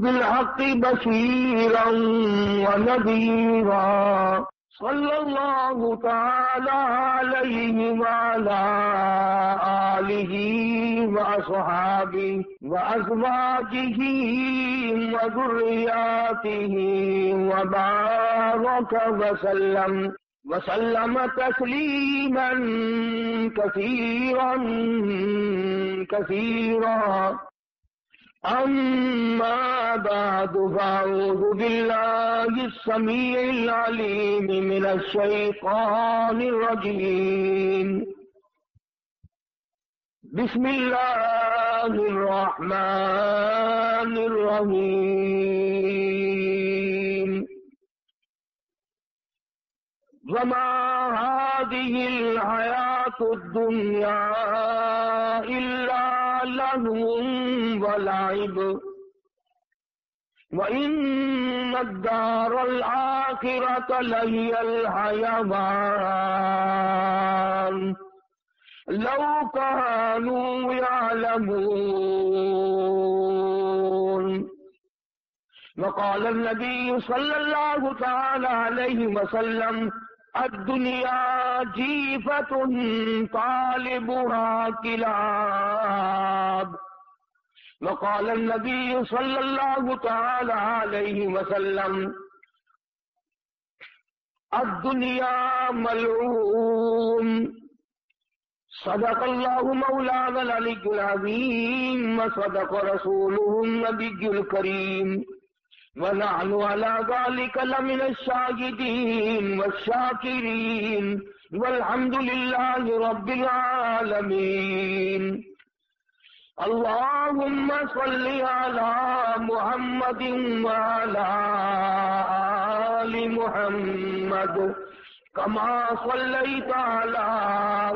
بالحق بشيرا ونذيرا صلى الله تعالى عليه وعلى آله وأصحابه وأزواجه وذرياته وبارك وسلم تسليما كثيرا كثيرا. أما بعد فأعوذ بالله السميع العليم من الشيطان الرجيم. بسم الله الرحمن الرحيم. وما هذه الحياة الدنيا إلا لهو ولعب وإن الدار الآخرة لهي الحيوان لو كانوا يعلمون. وقال النبي صلى الله تعالى عليه وسلم: الدنيا جيفة طالبها كلاب. وقال النبي صلى الله تعالى عليه وسلم: الدنيا ملعون. صدق الله مولانا العلي العظيم وصدق رسوله النبي الكريم ونحن على ذلك لمن الشاهدين والشاكرين والحمد لله رب العالمين. اللهم صل على محمد وعلى آل محمد كما صليت على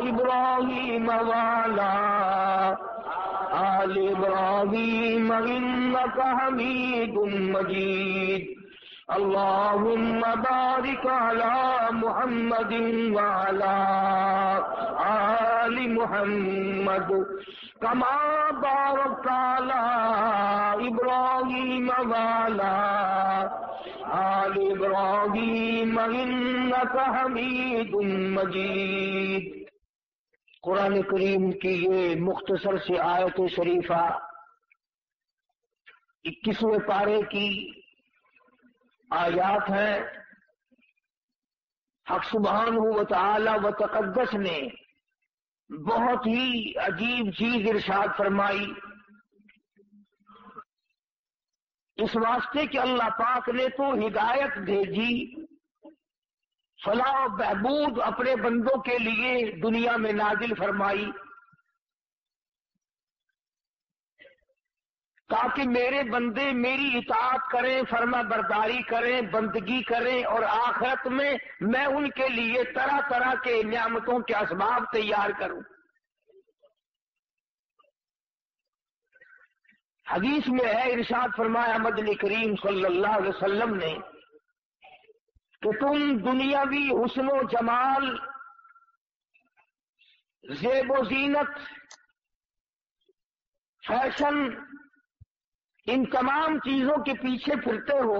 إبراهيم وعلى آل إبراهيم إنك حميد مجيد. اللهم بارك على محمد وعلى آل محمد كما باركت على إبراهيم وعلى آل إبراهيم إنك حميد مجيد. قرآن کریم کی یہ مختصر سی آیت شریفہ 21ویں پارے کی آیات ہیں. حق سبحانہ و تعالی و تقدس نے بہت ہی عجیب چیز ارشاد فرمائی، اس واسطے کہ اللہ پاک نے تو ہدایت بھیجی، فلاح و بہبود اپنے بندوں کے لیے دنیا میں نازل فرمائی تاکہ میرے بندے میری اطاعت کریں، فرما برداری کریں، بندگی کریں، اور آخرت میں میں ان کے لیے طرح طرح کے نعمتوں کے اسباب تیار کروں. حدیث میں ہے، ارشاد فرمایا مدنی کریم صلی اللہ علیہ وسلم نے کہ تم دنیاوی حسن و جمال، زیب و زینت، فیشن، ان تمام چیزوں کے پیچھے پھرتے ہو.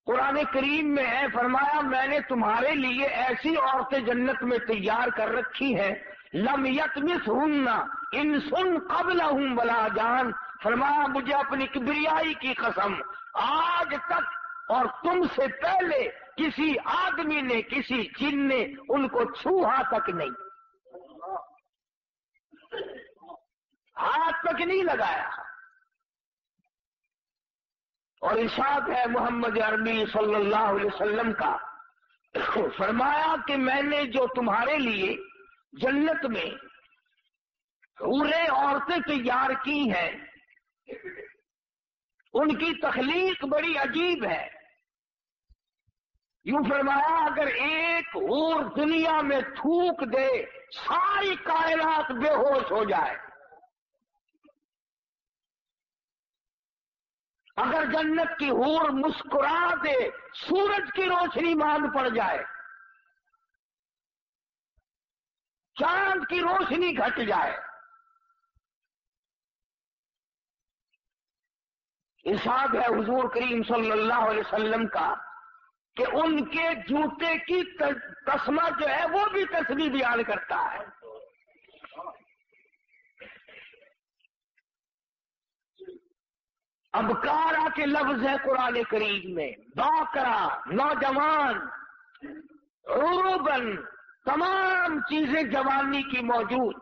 قرآن کریم میں ہے، فرمایا میں نے تمہارے لیے ایسی عورتیں جنت میں تیار کر رکھی ہیں لم یطمثہن انس قبلہم ولا جان. فرمایا مجھے اپنی کبریائی کی قسم، آج تک اور تم سے پہلے کسی آدمی نے، کسی جن نے ان کو چھوہا تک نہیں، ہاتھ تک نہیں لگایا. اور ارشاد ہے محمد عربی صلی اللہ علیہ وسلم کا، فرمایا کہ میں نے جو تمہارے لیے جنت میں حوریں عورتیں تیار کی ہیں، ان کی تخلیق بڑی عجیب ہے. یوں فرمایا اگر ایک حور دنیا میں تھوک دے ساری کائنات بے ہوش ہو جائے. اگر جنت کی حور مسکرا دے سورج کی روشنی باندھ پڑ جائے، چاند کی روشنی گھٹ جائے. ارشاد ہے حضور کریم صلی اللہ علیہ وسلم کا کہ ان کے جوتے کی تسمہ جو ہے وہ بھی تسبیح بیان کرتا ہے۔ ابکارا کے لفظ ہے قرآن کریم میں، باکرا، نوجوان، عروبن، تمام چیزیں جوانی کی موجود۔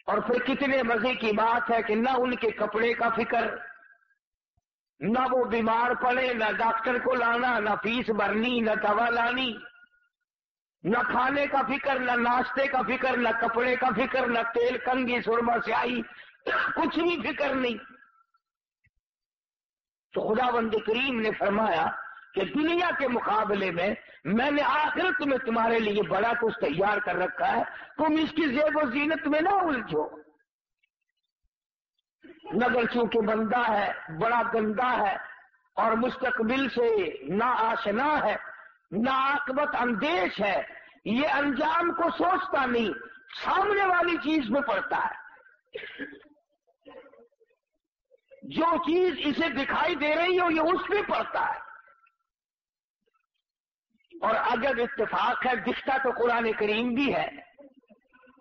اور پھر کتنے مزے کی بات ہے کہ نہ ان کے کپڑے کا فکر، نہ وہ بیمار پڑے، نہ ڈاکٹر کو لانا، نہ فیس بھرنی، نہ دوا لانی، نہ کھانے کا فکر، نہ ناشتے کا فکر، نہ کپڑے کا فکر، نہ تیل کنگھی سرما سیاہی، کچھ بھی فکر نہیں۔ تو خداوند کریم نے فرمایا کہ دنیا کے مقابلے میں نے آخرت میں تمہارے لیے بڑا کچھ تیار کر رکھا ہے، تم اس کی زیب و زینت میں نہ الجھو۔ مگر چونکہ بندہ ہے، بڑا گندا ہے اور مستقبل سے نا آشنا ہے، نا عاقبت اندیش ہے، یہ انجام کو سوچتا نہیں، سامنے والی چیز میں پڑتا ہے۔ جو چیز اسے دکھائی دے رہی ہو یہ اس پہ پڑتا ہے۔ اور اگر اتفاق ہے، دکھتا تو قرآن کریم بھی ہے،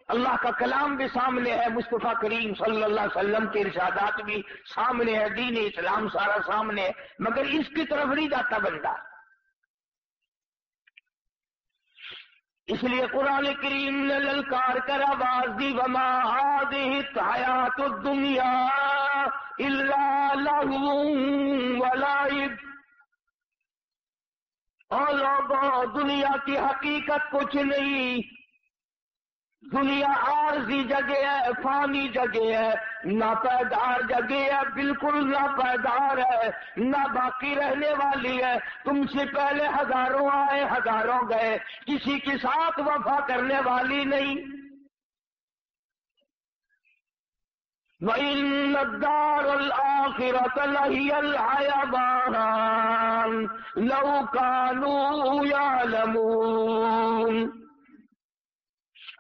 اللہ کا کلام بھی سامنے ہے، مصطفیٰ کریم صلی اللہ علیہ وسلم کے ارشادات بھی سامنے ہے، دین اسلام سارا سامنے ہے، مگر اس کی طرف نہیں جاتا بندہ۔ اس لیے قرآن کریم نے للکار کر آواز دی، وما هذه الحیات الدنیا الا لہو ولعب۔ اور لوگوں، دنیا کی حقیقت کچھ نہیں، دنیا عارضی جگہ ہے، فانی جگہ ہے، ناپائیدار جگہ ہے، بالکل ناپائیدار ہے، نہ باقی رہنے والی ہے۔ تم سے پہلے ہزاروں آئے، ہزاروں گئے، کسی کے ساتھ وفا کرنے والی نہیں۔ وَإِنَّ الدَّارَ الْآخِرَةَ لَهِيَ الْحَيَوَانُ لَوْ كَانُوا يَعْلَمُونَ۔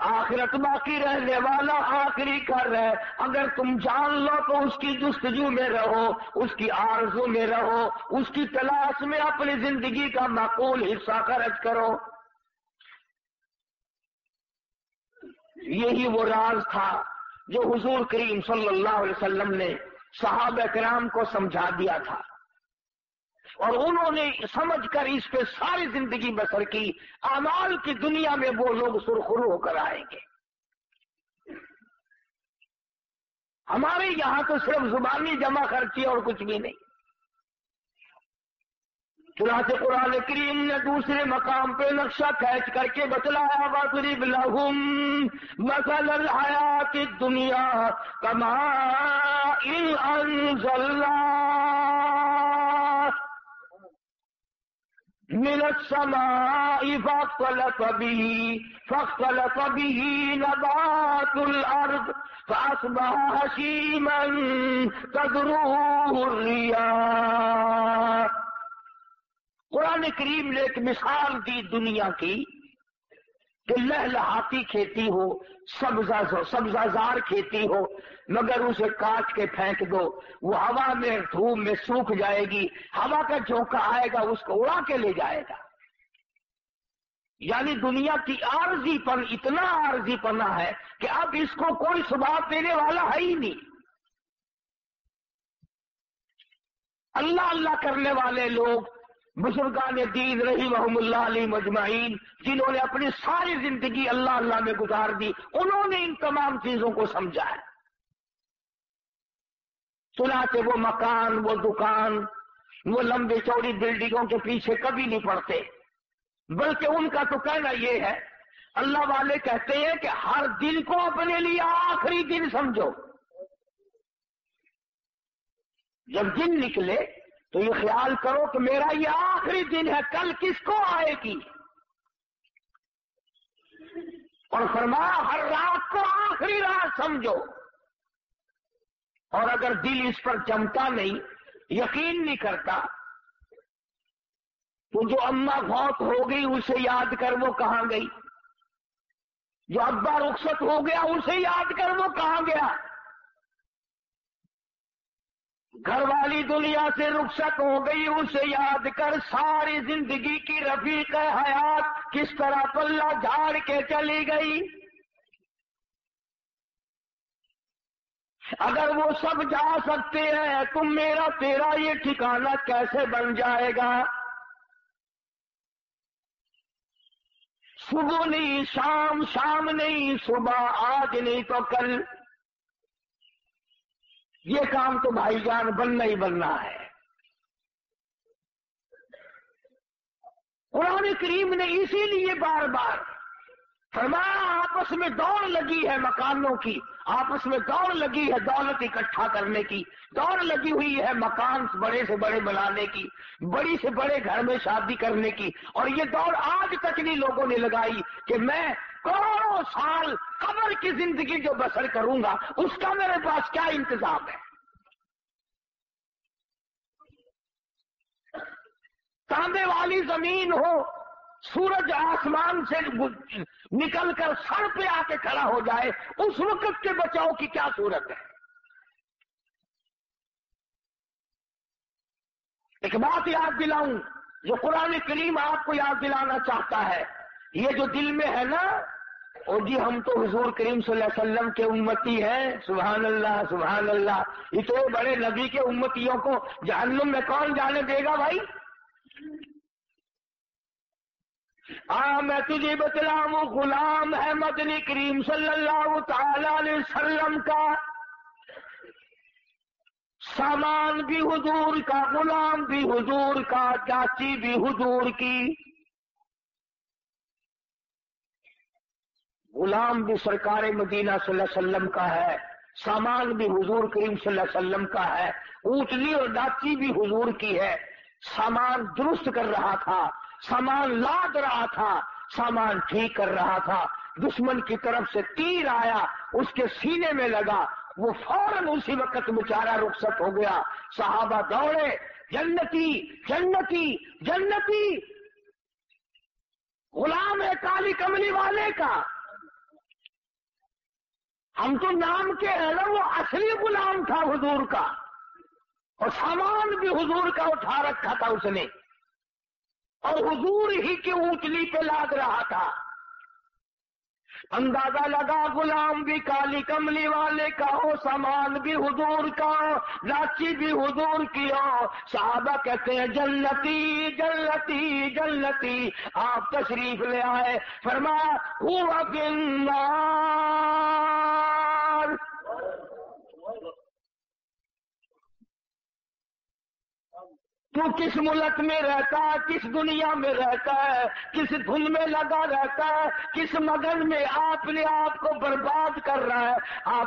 آخرت باقی رہنے والا آخری کر ہے، اگر تم جان لو تو اس کی جستجو میں رہو، اس کی آرزو میں رہو، اس کی تلاش میں اپنی زندگی کا معقول حصہ خرچ کرو۔ یہی وہ راز تھا جو حضور کریم صلی اللہ علیہ وسلم نے صحابہ کرام کو سمجھا دیا تھا، اور انہوں نے سمجھ کر اس پہ ساری زندگی بسر کی۔ اعمال کی دنیا میں وہ لوگ سرخرو ہو کر آئیں گے۔ ہمارے یہاں تو صرف زبانی جمع خرچی اور کچھ بھی نہیں۔ چنانچہ قرآن کریم نے دوسرے مقام پہ نقشہ کھینچ کر کے بتلایا، وَاضْرِبْ لَهُمْ مَثَلَ الْحَيَاةِ الدُّنْيَا كَمَاءٍ أَنزَلْنَاهُ مِنَ السَّمَاءِ فاختلط به نبات الأرض فأصبح هشيما تذروه الرياح۔ قرآن کریم نے ایک مثال دی دنیا کی کہ لہلہاتی کھیتی ہو، سبزہ کھیتی ہو، مگر اسے کاٹ کے پھینک دو، وہ ہوا میں دھوپ میں سوکھ جائے گی، ہوا کا جھونکا آئے گا اس کو اڑا کے لے جائے گا۔ یعنی دنیا کی عارضی پن اتنا عارضی پنا ہے کہ اب اس کو کوئی ثبات دینے والا ہے ہی نہیں۔ اللہ اللہ کرنے والے لوگ، بزرگان دین رحمہم اللہ علیہ مجمعین، جنہوں نے اپنی ساری زندگی اللہ اللہ میں گزار دی، انہوں نے ان تمام چیزوں کو سمجھا ہے۔ چنانچہ وہ مکان، وہ دکان، وہ لمبی چوڑی بلڈنگوں کے پیچھے کبھی نہیں پڑتے، بلکہ ان کا تو کہنا یہ ہے، اللہ والے کہتے ہیں کہ ہر دن کو اپنے لیے آخری دن سمجھو۔ جب دن نکلے تو یہ خیال کرو کہ میرا یہ آخری دن ہے، کل کس کو آئے گی۔ اور فرمایا ہر رات کو آخری رات سمجھو۔ اور اگر دل اس پر جمتا نہیں، یقین نہیں کرتا، تو جو اماں فوت ہو گئی اسے یاد کر وہ کہاں گئی، جو ابا رخصت ہو گیا اسے یاد کر وہ کہاں گیا۔ گھر والی دنیا سے رخصت ہو گئی، اسے یاد کر ساری زندگی کی رفیق حیات کس طرح پلہ جھاڑ کے چلی گئی۔ اگر وہ سب جا سکتے ہیں تو میرا تیرا یہ ٹھکانہ کیسے بن جائے گا؟ صبح نہیں شام، شام نہیں صبح، آج نہیں تو کل، یہ کام تو بھائی جان بننا ہی بننا ہے۔ قرآن کریم نے اسی لیے بار بار فرمایا آپس میں دوڑ لگی ہے مکانوں کی، آپس میں دوڑ لگی ہے دولت اکٹھا کرنے کی، دوڑ لگی ہوئی ہے مکان بڑے سے بڑے بنانے کی، بڑی سے بڑے گھر میں شادی کرنے کی، اور یہ دوڑ آج تک نہیں لوگوں نے لگائی کہ میں کروڑوں سال قبر کی زندگی جو بسر کروں گا اس کا میرے پاس کیا انتظام ہے۔ تانبے والی زمین ہو، سورج آسمان سے نکل کر سر پہ آ کے کھڑا ہو جائے، اس وقت کے بچاؤ کی کیا صورت ہے؟ ایک بات یاد دلاؤں جو قرآن کریم آپ کو یاد دلانا چاہتا ہے، یہ جو دل میں ہے نا، اور جی ہم تو حضور کریم صلی اللہ علیہ وسلم کے امتی ہیں، سبحان اللہ سبحان اللہ، اتنے بڑے نبی کے امتیوں کو جہنم میں کون جانے دے گا بھائی؟ میں تجھے بتلاؤں، غلام ہے مدنی کریم صلی اللہ تعالی علیہ وسلم کا، سامان بھی حضور کا، غلام بھی حضور کا، چاچی بھی حضور کی، غلام بھی سرکار مدینہ صلی اللہ علیہ وسلم کا ہے، سامان بھی حضور کریم صلی اللہ علیہ وسلم کا ہے، اونٹنی اور ڈاچی بھی حضور کی ہے۔ سامان درست کر رہا تھا، سامان لاد رہا تھا، سامان ٹھیک کر رہا تھا، دشمن کی طرف سے تیر آیا، اس کے سینے میں لگا، وہ فوراً اسی وقت بیچارہ رخصت ہو گیا۔ صحابہ دوڑے، جنتی جنتی جنتی، غلام ہے کالی کملی والے کا، ہم تو نام کے ہیں نا، وہ اصلی غلام تھا حضور کا، اور سامان بھی حضور کا اٹھا رکھا تھا اس نے، اور حضور ہی کی اونٹنی پہ لاد رہا تھا۔ اندازہ لگا غلام بھی کالی کملی والے کا ہو، سامان بھی حضور کا ہو، لاچی بھی حضور کی ہو۔ صحابہ کہتے ہیں جنتی جنتی جنتی، آپ تشریف لے آئے، فرمایا ہوا فی النار، تو کس ملک میں رہتا ہے، کس دنیا میں رہتا ہے، کس دھن میں لگا رہتا ہے، کس مگن میں اپنے آپ کو برباد کر رہا ہے۔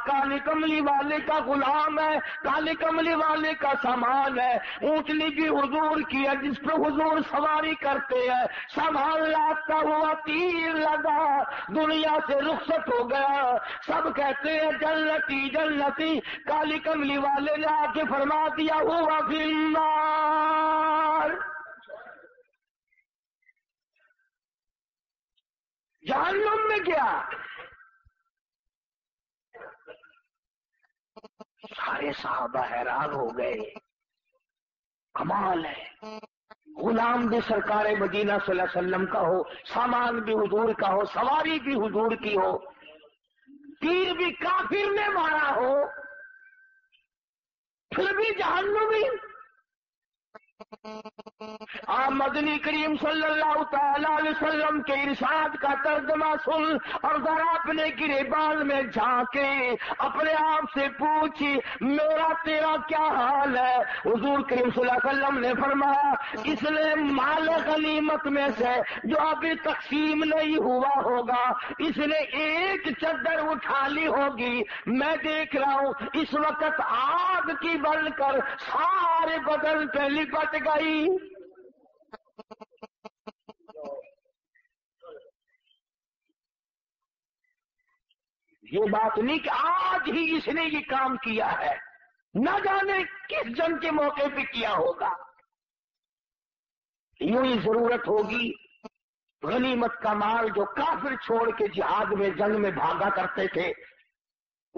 کالی کملی والے کا غلام ہے، کالی کملی والے کا سامان ہے، اونٹنی بھی حضور کی ہے جس پہ حضور سواری کرتے ہیں، سامان لاتا ہوا تیر لگا، دنیا سے رخصت ہو گیا۔ سب کہتے ہیں جنتی جنتی، کالی کملی والے نے آ کے فرما دیا ہوا فی النار، جہنم میں گیا۔ سارے صحابہ حیران ہو گئے، کمال ہے، غلام بھی سرکار مدینہ صلی اللہ علیہ وسلم کا ہو، سامان بھی حضور کا ہو، سواری بھی حضور کی ہو، تیر بھی کافر نے مارا ہو، پھر بھی جہنمی۔ آپ مدنی کریم صلی اللہ تعالی علیہ وسلم کے ارشاد کا ترجمہ سن اور ذرا اپنے گریبان میں جھانکے، اپنے آپ سے پوچھی میرا تیرا کیا حال ہے؟ حضور کریم صلی اللہ علیہ وسلم نے فرمایا اس نے مال غنیمت میں سے جو ابھی تقسیم نہیں ہوا ہوگا، اس نے ایک چادر اٹھا لی ہوگی، میں دیکھ رہا ہوں اس وقت آگ کی بن کر سارے بدن پہ لپٹ گئی۔ یہ بات نہیں کہ آج ہی اس نے یہ کام کیا ہے، نہ جانے کس جنگ کے موقع پہ کیا ہوگا۔ یوں ہی ضرورت ہوگی غنیمت کا مال جو کافر چھوڑ کے جہاد میں جنگ میں بھاگا کرتے تھے،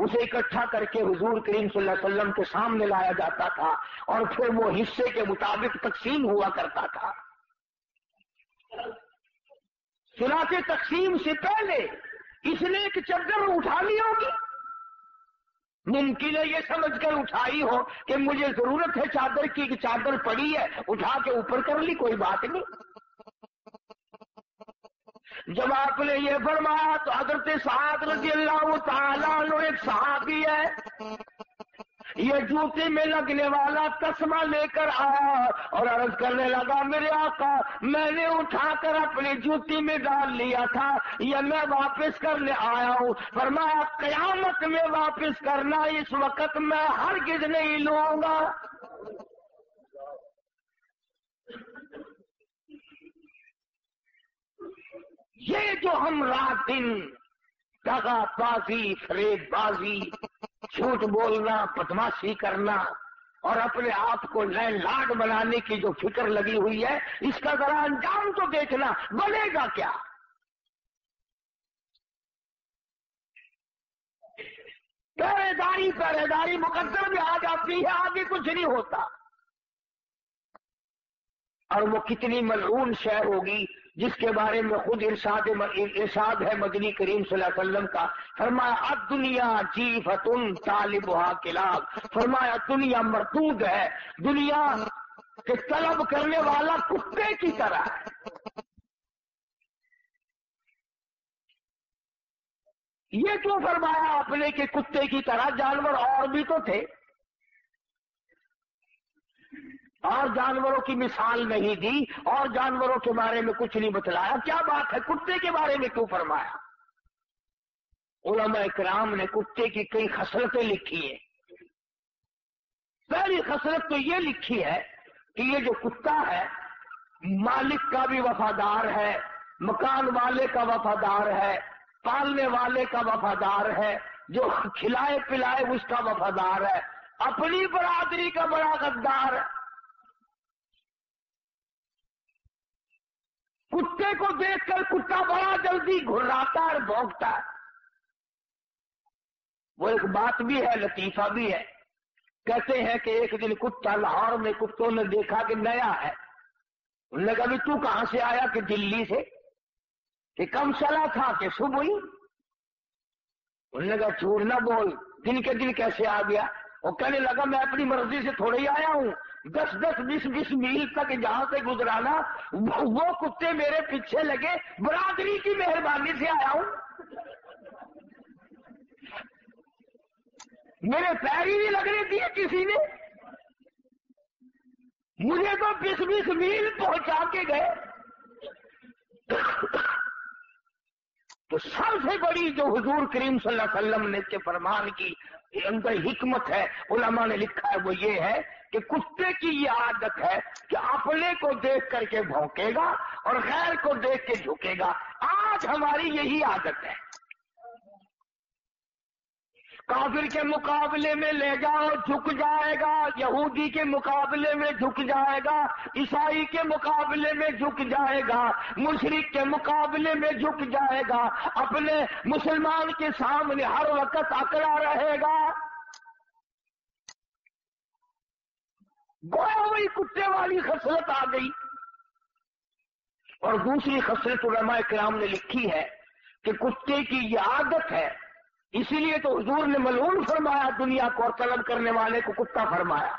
اسے اکٹھا کر کے حضور کریم صلی اللہ علیہ وسلم کے سامنے لایا جاتا تھا اور پھر وہ حصے کے مطابق تقسیم ہوا کرتا تھا۔ چنانچہ تقسیم سے پہلے اس نے ایک چادر اٹھا لی ہوگی، ممکن ہے یہ سمجھ کر اٹھائی ہو کہ مجھے ضرورت ہے چادر کی، کہ چادر پڑی ہے اٹھا کے اوپر کر لی، کوئی بات نہیں۔ جب آپ نے یہ فرمایا تو حضرت سعد رضی اللہ تعالیٰ عنہ ایک صحابی ہے، یہ جوتے میں لگنے والا تسمہ لے کر آیا اور عرض کرنے لگا میرے آقا میں نے اٹھا کر اپنی جوتی میں ڈال لیا تھا، یہ میں واپس کرنے آیا ہوں۔ فرمایا قیامت میں واپس کرنا، اس وقت میں ہرگز نہیں لوں گا۔ یہ جو ہم رات دن دغا بازی، فریب بازی، جھوٹ بولنا، بدماشی کرنا اور اپنے آپ کو لین لاڈ بنانے کی جو فکر لگی ہوئی ہے، اس کا ذرا انجام تو دیکھنا، بنے گا کیا؟ پہرے داری مقدر میں آ جاتی ہے، آگے کچھ نہیں ہوتا۔ اور وہ کتنی ملعون شے ہوگی جس کے بارے میں خود ارشاد ہے مدنی کریم صلی اللہ علیہ وسلم کا، فرمایا الدنیا جیفۃ طالبھا کلاب، فرمایا دنیا مردود ہے، دنیا کے طلب کرنے والا کتے کی طرح ہے۔ یہ کیوں فرمایا آپ نے کہ کتے کی طرح؟ جانور اور بھی تو تھے، اور جانوروں کی مثال نہیں دی اور جانوروں کے بارے میں کچھ نہیں بتلایا، کیا بات ہے کتے کے بارے میں کیوں فرمایا؟ علماء کرام نے کتے کی کئی خصلتیں لکھی ہیں۔ پہلی خصلت تو یہ لکھی ہے کہ یہ جو کتا ہے مالک کا بھی وفادار ہے، مکان والے کا وفادار ہے، پالنے والے کا وفادار ہے، جو کھلائے پلائے اس کا وفادار ہے، اپنی برادری کا بڑا غدار ہے۔ کتے کو دیکھ کر کتا بڑا جلدی گھراتا اور بھونکتا ہے۔ وہ ایک بات بھی ہے، لطیفہ بھی ہے، کہتے ہیں کہ ایک دن کتا لاہور میں کتوں نے دیکھا کہ نیا ہے، انہوں نے کہا بھی تو کہاں سے آیا؟ کہ دلی سے۔ کہ کم چلا تھا؟ کہ صبح ہی۔ انہوں نے کہا جھوٹ نہ بول، دن کے دن کیسے آ گیا؟ وہ کہنے لگا میں اپنی مرضی سے تھوڑے ہی آیا ہوں، 10-20 میل تک جہاں سے گزرانا وہ کتے میرے پیچھے لگے، برادری کی مہربانی سے آیا ہوں، میرے پیر ہی نہیں لگنے دیے کسی نے، مجھے تو 20 میل پہنچا کے گئے۔ تو سب سے بڑی جو حضور کریم صلی اللہ علیہ وسلم نے کے فرمان کی اندر حکمت ہے، علماء نے لکھا ہے، وہ یہ ہے کہ کتے کی یہ عادت ہے کہ اپنے کو دیکھ کر کے بھونکے گا اور غیر کو دیکھ کے جھکے گا۔ آج ہماری یہی عادت ہے، کافر کے مقابلے میں لے جاؤ جھک جائے گا، یہودی کے مقابلے میں جھک جائے گا، عیسائی کے مقابلے میں جھک جائے گا، مشرک کے مقابلے میں جھک جائے گا، اپنے مسلمان کے سامنے ہر وقت اکڑا رہے گا۔ گویا وہی کتے والی خصلت آ گئی۔ اور دوسری خصلت علماء کرام نے لکھی ہے کہ کتے کی یہ عادت ہے، اسی لیے تو حضور نے ملعون فرمایا دنیا کو اور طلب کرنے والے کو کتا فرمایا۔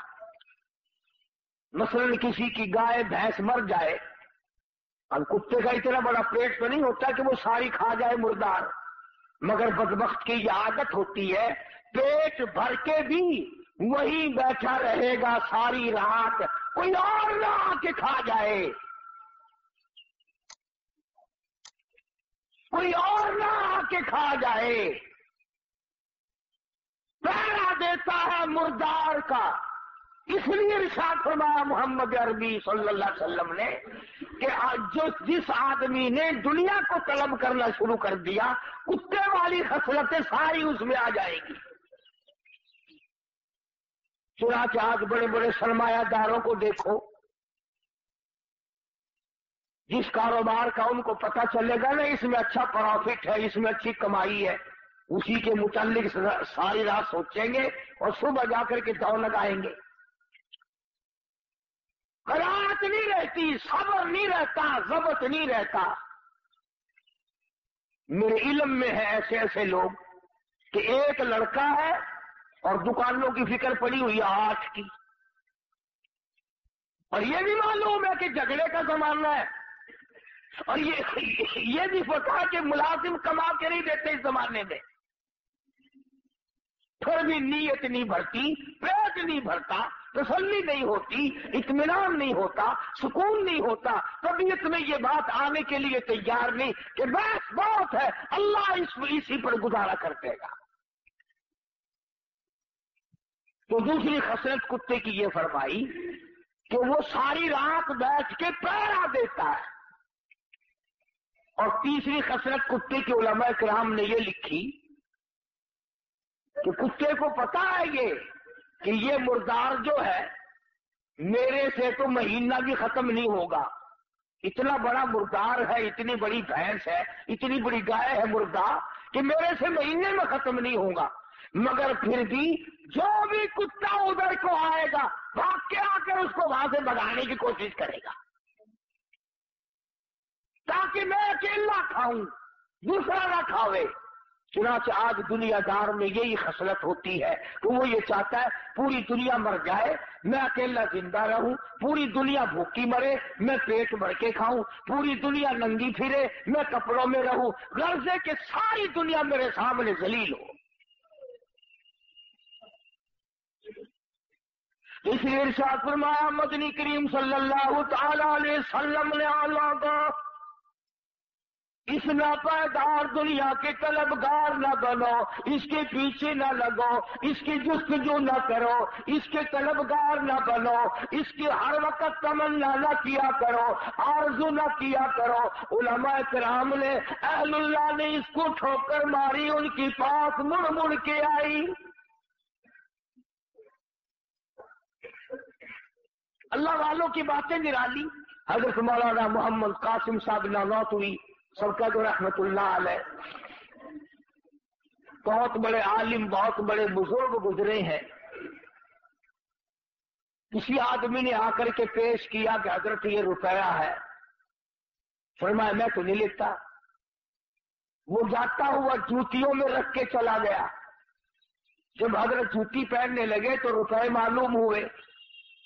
مثلا کسی کی گائے بھینس مر جائے، اب کتے کا اتنا بڑا پیٹ تو نہیں ہوتا کہ وہ ساری کھا جائے مردار، مگر بدبخت کی یہ عادت ہوتی ہے پیٹ بھر کے بھی وہی بیٹھا رہے گا ساری رات، کوئی اور نہ آ کے کھا جائے، کوئی اور نہ آ کے کھا جائے، پہرا دیتا ہے مردار کا۔ اس لیے ارشاد فرمایا محمد عربی صلی اللہ علیہ وسلم نے کہ جس آدمی نے دنیا کو طلب کرنا شروع کر دیا، کتے والی خصلتیں ساری اس میں آ جائے گی۔ چنانچہ آج بڑے بڑے سرمایہ داروں کو دیکھو، جس کاروبار کا ان کو پتہ چلے گا نا اس میں اچھا پروفٹ ہے، اس میں اچھی کمائی ہے، اسی کے متعلق ساری رات سوچیں گے اور صبح جا کر کے دوڑ لگائیں گے. قناعت نہیں رہتی، صبر نہیں رہتا، ضبط نہیں رہتا. میرے علم میں ہے ایسے ایسے لوگ کہ ایک لڑکا ہے اور دکانوں کی فکر پڑی ہوئی ہے 8 کی، اور یہ بھی معلوم ہے کہ جھگڑے کا زمانہ ہے، اور یہ بھی پتا کہ ملازم کما کے نہیں دیتے اس زمانے میں، پھر بھی نیت نہیں بھرتی، پیٹ نہیں بھرتا، تسلی نہیں ہوتی، اطمینان نہیں ہوتا، سکون نہیں ہوتا، طبیعت میں یہ بات آنے کے لیے تیار نہیں کہ بس بہت ہے، اللہ اسی پر گزارا کر دے گا. تو دوسری خصلت کتے کی یہ فرمائی کہ وہ ساری رات بیٹھ کے پہرا دیتا ہے. اور تیسری خصلت کتے کے علماء کرام نے یہ لکھی کہ کتے کو پتا ہے کہ یہ مردار جو ہے میرے سے تو مہینہ بھی ختم نہیں ہوگا، اتنا بڑا مردار ہے، اتنی بڑی بھینس ہے، اتنی بڑی گائے ہے مردار کہ میرے سے مہینے میں ختم نہیں ہوگا، مگر پھر بھی جو بھی کتا ادھر کو آئے گا بھاگ کے آ کر اس کو وہاں سے بھگانے کی کوشش کرے گا تاکہ میں اکیلا کھاؤں، دوسرا نہ کھاوے. چنانچہ آج دنیا دار میں یہی خصلت ہوتی ہے کہ وہ یہ چاہتا ہے پوری دنیا مر جائے میں اکیلا زندہ رہوں، پوری دنیا بھوکی مرے میں پیٹ بھر کے کھاؤں، پوری دنیا ننگی پھرے میں کپڑوں میں رہوں، غرض ہے کہ ساری دنیا میرے سامنے ذلیل ہو. اس لیے ارشاد فرمایا مدنی کریم صلی اللہ تعالی علیہ وسلم نے اعلیٰ کا اس ناپائیدار دنیا کے طلبگار نہ بنو، اس کے پیچھے نہ لگو، اس کی جستجو نہ کرو، اس کے طلبگار نہ بنو، اس کی ہر وقت تمنا نہ کیا کرو، آرزو نہ کیا کرو. علماء کرام نے اہل اللہ نے اس کو ٹھوکر ماری، ان کی پاس مڑ مڑ کے آئی. اللہ والوں کی باتیں نرالی. حضرت مولانا محمد قاسم صاحب نانوتوی سب کا جو رحمت اللہ علیہ بہت بڑے عالم، بہت بڑے بزرگ گزرے ہیں. کسی آدمی نے آ کر کے پیش کیا کہ حضرت یہ روپیہ ہے، فرمایا میں تو نہیں لیتا. وہ جاتا ہوا جوتیوں میں رکھ کے چلا گیا. جب حضرت جوتی پہننے لگے تو روپے معلوم ہوئے.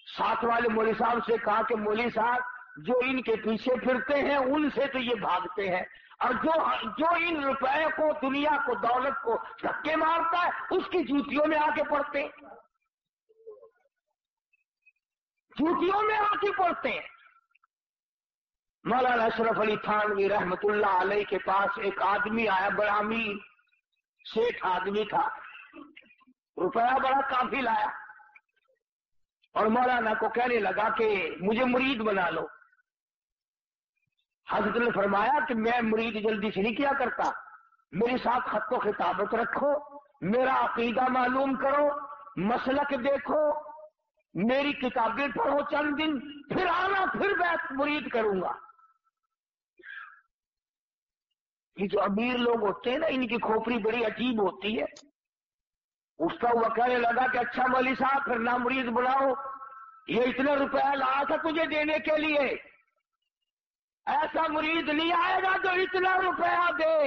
ساتھ والے مولوی صاحب سے کہا کہ مولوی صاحب جو ان کے پیچھے پھرتے ہیں ان سے تو یہ بھاگتے ہیں، اور جو ان روپے کو، دنیا کو، دولت کو دھکے مارتا ہے اس کی جوتیوں میں آ کے پڑتے ہیں، جوتیوں میں آ کے پڑتے ہیں. مولانا اشرف علی تھانوی رحمت اللہ علیہ کے پاس ایک آدمی آیا، بڑا امیر شیخ آدمی تھا، روپیہ بڑا کافی لایا، اور مولانا کو کہنے لگا کہ مجھے مرید بنا لو. حضرت نے فرمایا کہ میں مرید جلدی سے نہیں کیا کرتا، میرے ساتھ خط و خطابت رکھو، میرا عقیدہ معلوم کرو، مسلک دیکھو، میری کتابیں پڑھو چند دن، پھر آنا، پھر میں مرید کروں گا. یہ جو امیر لوگ ہوتے ہیں نا ان کی کھوپڑی بڑی عجیب ہوتی ہے. اٹھتا ہوا کہنے لگا کہ اچھا مولوی صاحب پھر نہ مرید بلاؤ، یہ اتنے روپیہ لایا تھا تجھے دینے کے لیے، ایسا مرید نہیں آئے گا جو اتنا روپیہ دے،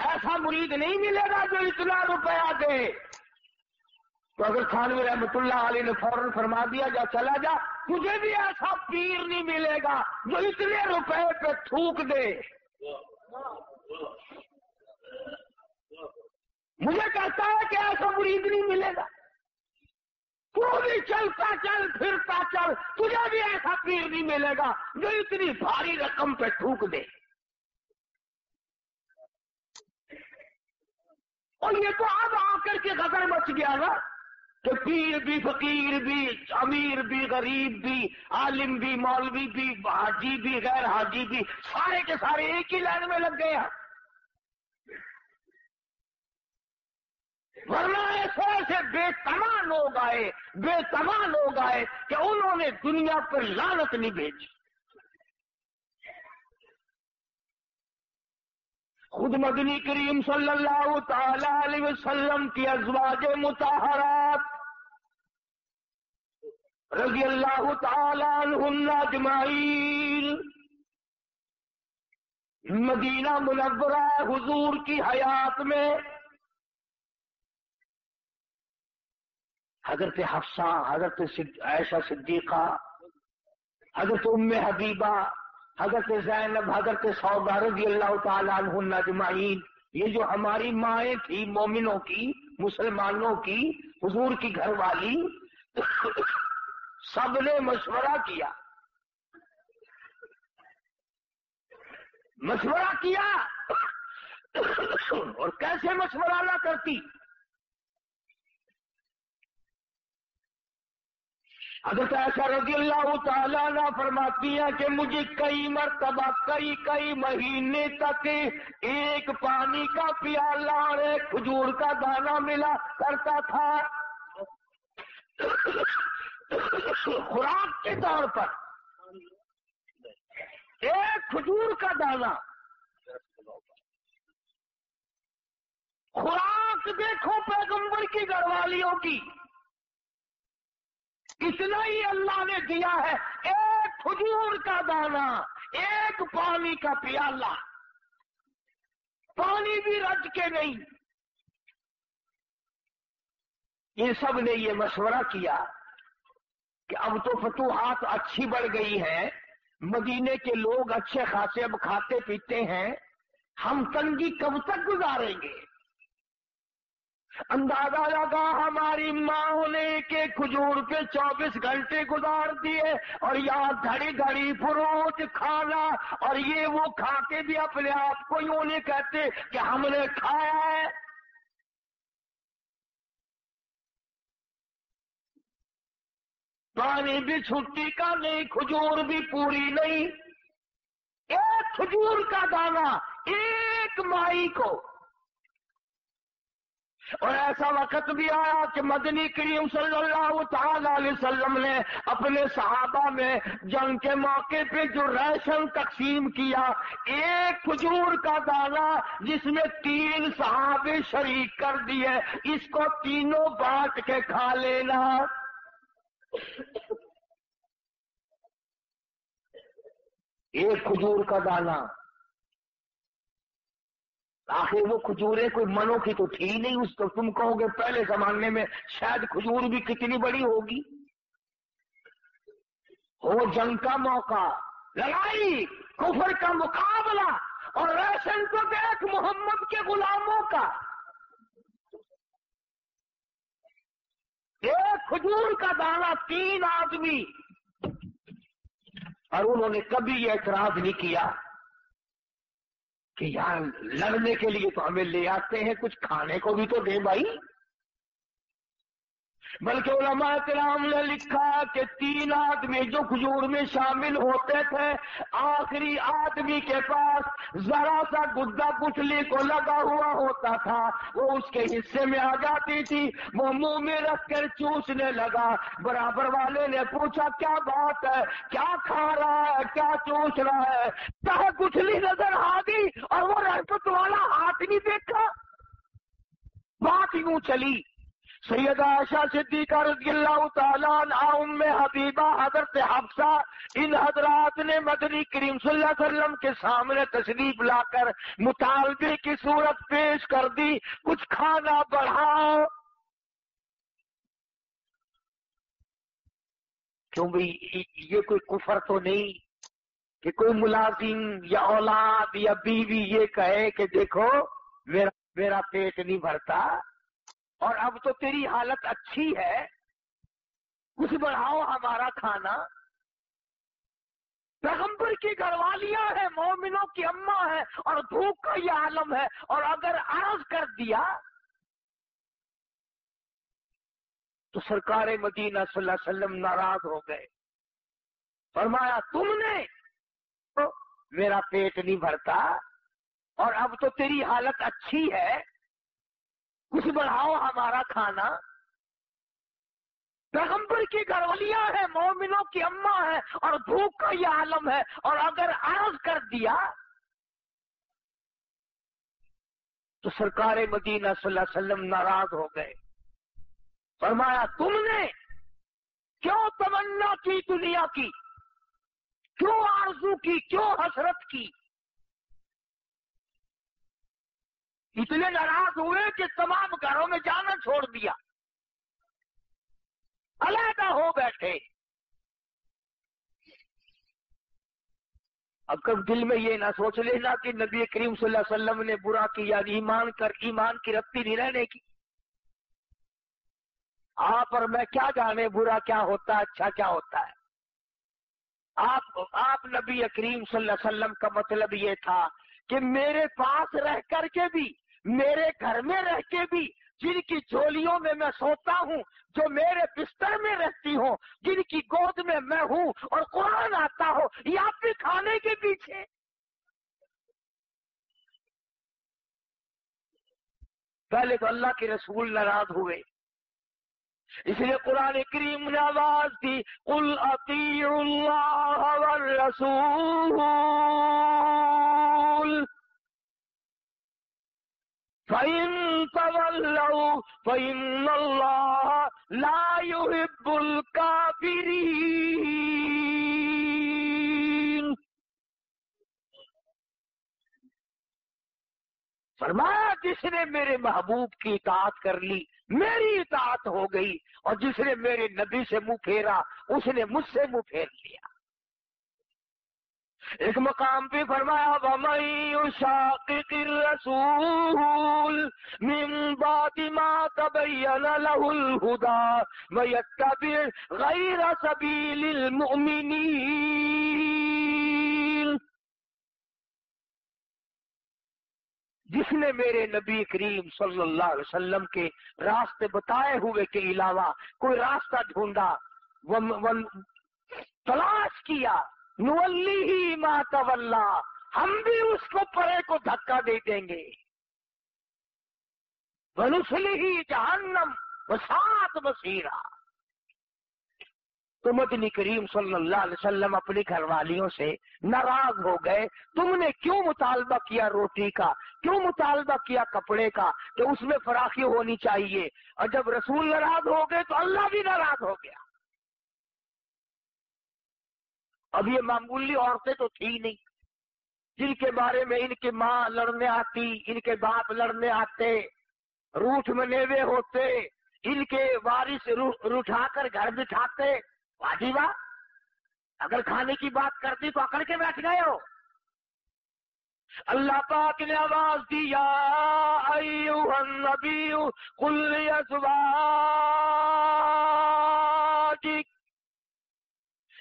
ایسا مرید نہیں ملے گا جو اتنا روپیہ دے. تو اگر تھانوی رحمت اللہ علیہ نے فوراً فرما دیا جا چلا جا، تجھے بھی ایسا پیر نہیں ملے گا جو اتنے روپے پہ تھوک دے. مجھے کہتا ہے کہ ایسا مرید نہیں ملے گا، تو بھی چلتا چل، پھرتا چل، تجھے بھی ایسا پیر نہیں ملے گا جو اتنی بھاری رقم پہ تھوک دے. اور یہ تو اب آ کر کے غدر مچ گیا نا کہ پیر بھی، فقیر بھی، امیر بھی، غریب بھی، عالم بھی، مولوی بھی، حاجی بھی، غیر حاجی بھی، سارے کے سارے ایک ہی لائن میں لگ گئے ہیں. ورنہ ایسے ایسے بے تمام لوگ آئے، بے تمام لوگ آئے کہ انہوں نے دنیا پر لعنت نہیں بھیجی. خود مدنی کریم صلی اللہ تعالی علیہ وسلم کی ازواج مطہرات رضی اللہ تعالی عنہن اجمعین مدینہ منورہ حضور کی حیات میں حضرت حفصہ، حضرت عائشہ صدیقہ، حضرت ام حبیبہ، حضرت زینب، حضرت سودا رضی اللہ تعالی عنہن اجمعین، یہ جو ہماری مائیں تھی مومنوں کی، مسلمانوں کی، حضور کی گھر والی، سب نے مشورہ کیا، اور کیسے مشورہ نہ کرتی؟ حضرت عائشہ رضی اللہ تعالیٰ عنہ فرماتی ہیں کہ مجھے کئی مرتبہ کئی مہینے تک ایک پانی کا پیالہ اور ایک کھجور کا دانہ ملا کرتا تھا خوراک کے طور پر، ایک کھجور کا دانہ خوراک دیکھو پیغمبر کی گھر والیوں کی، اتنا ہی اللہ نے دیا ہے، ایک کھجور کا دانہ، ایک پانی کا پیالہ، پانی بھی رج کے نہیں۔ یہ سب نے یہ مشورہ کیا کہ اب تو فتوحات اچھی بڑھ گئی ہیں، مدینے کے لوگ اچھے خاصے اب کھاتے پیتے ہیں، ہم تنگی کب تک گزاریں گے؟ اندازہ لگا ہماری ماں نے کہ کھجور پہ 24 گھنٹے گزار دیے، اور یہاں گھڑی گھڑی فروٹ کھانا، اور یہ وہ کھا کے بھی اپنے آپ کو یوں نہیں کہتے کہ ہم نے کھایا ہے۔ پانی بھی چھٹی کا نہیں، کھجور بھی پوری نہیں، ایک کھجور کا دانہ ایک مائی کو۔ اور ایسا وقت بھی آیا کہ مدنی کریم صلی اللہ تعالی علیہ وسلم نے اپنے صحابہ میں جنگ کے موقع پہ جو راشن تقسیم کیا، ایک کھجور کا دانہ جس میں 3 صحابے شریک کر دیے، اس کو تینوں بانٹ کے کھا لینا۔ ایک کھجور کا دانہ، آخر وہ کھجوریں کوئی منوں کی تو تھی نہیں، اس کو تم کہو گے پہلے زمانے میں شاید کھجور بھی کتنی بڑی ہوگی۔ ہو جنگ کا موقع، لڑائی، کفر کا مقابلہ، اور راشن کو دیکھ محمد کے غلاموں کا، ایک کھجور کا دانہ 3 آدمی، اور انہوں نے کبھی یہ اعتراض نہیں کیا کہ یار لڑنے کے لیے تو ہمیں لے آتے ہیں، کچھ کھانے کو بھی تو دے بھائی۔ بلکہ علماء کرام نے لکھا کہ 3 آدمی جو کھجور میں شامل ہوتے تھے، آخری آدمی کے پاس ذرا سا گدا گٹھلی کو لگا ہوا ہوتا تھا، وہ اس کے حصے میں آ جاتی تھی، وہ منہ میں رکھ کر چوسنے لگا۔ برابر والے نے پوچھا کیا بات ہے، کیا کھا رہا ہے، کیا چوس رہا ہے؟ کہا گٹھلی نظر آ گئی اور وہ رحمت والا ہاتھ نہیں دیکھا۔ بات یوں چلی، سیدہ عائشہ صدیقہ رضی اللہ تعالیٰ عنہ، ام حبیبہ، حضرت حفصہ، ان حضرات نے مدنی کریم صلی اللہ علیہ وسلم کے سامنے تشریف لا کر مطالبے کی صورت پیش کر دی، کچھ کھانا بڑھاؤ۔ کیوں بھئی یہ کوئی کفر تو نہیں کہ کوئی ملازم یا اولاد یا بیوی یہ کہے کہ دیکھو میرا پیٹ نہیں بھرتا، اور اب تو تیری حالت اچھی ہے، کچھ بڑھاؤ ہمارا کھانا۔ پیغمبر کی گھر والیاں ہیں، مومنوں کی اماں ہیں، اور بھوک کا یہ عالم ہے، اور اگر عرض کر دیا تو سرکار مدینہ صلی اللہ علیہ وسلم ناراض ہو گئے، فرمایا تم نے میرا پیٹ نہیں بھرتا، اور اب تو تیری حالت اچھی ہے، کچھ بڑھاؤ ہمارا کھانا۔ پیغمبر کی گھر والیاں ہیں، مومنوں کی اماں ہیں، اور بھوک کا یہ عالم ہے، اور اگر عرض کر دیا تو سرکار مدینہ صلی اللہ علیہ وسلم ناراض ہو گئے. فرمایا تم نے کیوں تمنا کی دنیا کی، کیوں آرزو کی، کیوں حسرت کی؟ اتنے ناراض ہوئے کہ تمام گھروں میں جانا چھوڑ دیا، علیحدہ ہو بیٹھے. اب کب دل میں یہ نہ سوچ لینا کہ نبی کریم صلی اللہ علیہ وسلم نے برا کیا، ایمان کی رتی نہیں رہنے کی. آپ اور میں کیا جانے برا کیا ہوتا ہے، اچھا کیا ہوتا ہے. آپ نبی کریم صلی اللہ علیہ وسلم کا مطلب یہ تھا کہ میرے پاس رہ کر کے بھی، میرے گھر میں رہ کے بھی، جن کی جھولیوں میں میں سوتا ہوں، جو میرے بستر میں رہتی ہوں، جن کی گود میں میں ہوں اور قرآن آتا ہو، یہ آپ بھی کھانے کے پیچھے. پہلے تو اللہ کے رسول ناراض ہوئے، اس لیے قرآن کریم نے آواز دی، قل اطیعوا اللہ والرسول فَإِن تَوَلَّوْا فَإِنَّ اللَّهَ لَا يُحِبُّ الْكَافِرِينَ. فرمایا جس نے میرے محبوب کی اطاعت کر لی میری اطاعت ہو گئی، اور جس نے میرے نبی سے منہ پھیرا اس نے مجھ سے منہ پھیر لیا. ایک مقام پہ فرمایا وَمَن يُشَاقِقِ الرَّسُولَ مِن بَعْدِ مَا تَبَيَّنَ لَهُ الْهُدَى وَيَتَّبِعْ غَيْرَ سَبِيلِ الْمُؤْمِنِينَ. جس نے میرے نبی کریم صلی اللہ علیہ وسلم کے راستے بتائے ہوئے کے علاوہ کوئی راستہ ڈھونڈا، تلاش کیا، نولیہ ما تولا، ہم بھی اس کو پرے کو دھکا دے دیں گے. ونصلہ جہنم وساءت مصیرا. تو مدنی کریم صلی اللہ علیہ وسلم اپنی گھر والیوں سے ناراض ہو گئے. تم نے کیوں مطالبہ کیا روٹی کا، کیوں مطالبہ کیا کپڑے کا، کہ اس میں فراخی ہونی چاہیے. اور جب رسول ناراض ہو گئے تو اللہ بھی ناراض ہو گیا. اب یہ معمولی عورتیں تو تھی نہیں جن کے بارے میں ان کی ماں لڑنے آتی، ان کے باپ لڑنے آتے، روٹھ منیوے ہوتے، ان کے وارث روٹھا کر گھر بٹھاتے. واجبہ اگر کھانے کی بات کرتی تو اکڑ کے بیٹھ گئے ہو. اللہ پاک نے آواز دی یا ایھا النبی قل لازواجک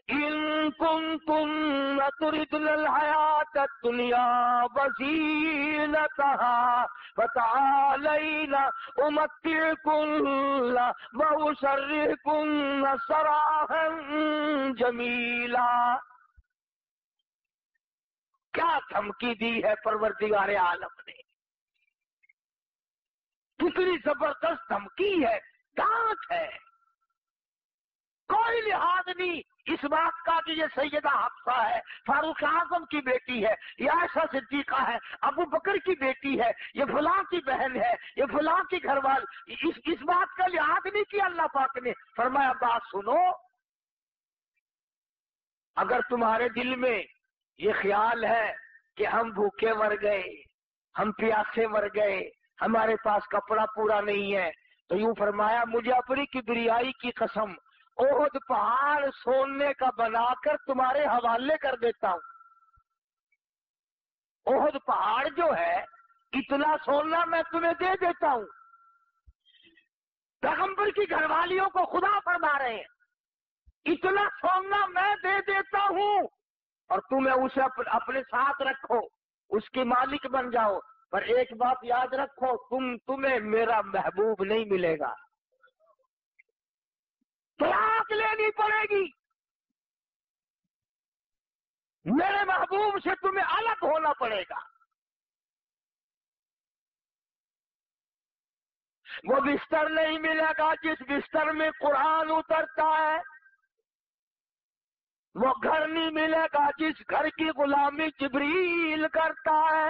ان کنتن تردن الحیاۃ الدنیا وزینتها فتعالین امتعکن واسرحکن سراحا جمیلا. کیا دھمکی دی ہے پروردگار عالم نے، کتنی زبردست دھمکی ہے، ڈانٹ ہے. کوئی لحاظ نہیں اس بات کا کہ یہ سیدہ حفصہ ہے، فاروق اعظم کی بیٹی ہے، یہ عائشہ صدیقہ ہے، ابو بکر کی بیٹی ہے، یہ فلاں کی بہن ہے، یہ فلاں کی گھر وال. اس بات کا لحاظ نہیں کیا. اللہ پاک نے فرمایا بات سنو، اگر تمہارے دل میں یہ خیال ہے کہ ہم بھوکے مر گئے، ہم پیاسے مر گئے، ہمارے پاس کپڑا پورا نہیں ہے، تو یوں فرمایا مجھے اپنی کبریائی کی قسم احد پہاڑ سونے کا بنا کر تمہارے حوالے کر دیتا ہوں. احد پہاڑ جو ہے اتنا سونا میں تمہیں دے دیتا ہوں. پیغمبر کی گھر والیوں کو خدا فرما رہے ہیں اتنا سونا میں دے دیتا ہوں اور تمہیں اسے اپنے ساتھ رکھو، اس کے مالک بن جاؤ. پر ایک بات یاد رکھو، تمہیں میرا محبوب نہیں ملے گا، طلاق لینی پڑے گی. میرے محبوب سے تمہیں الگ ہونا پڑے گا. وہ بستر نہیں ملے گا جس بستر میں قرآن اترتا ہے، وہ گھر نہیں ملے گا جس گھر کی غلامی جبریل کرتا ہے.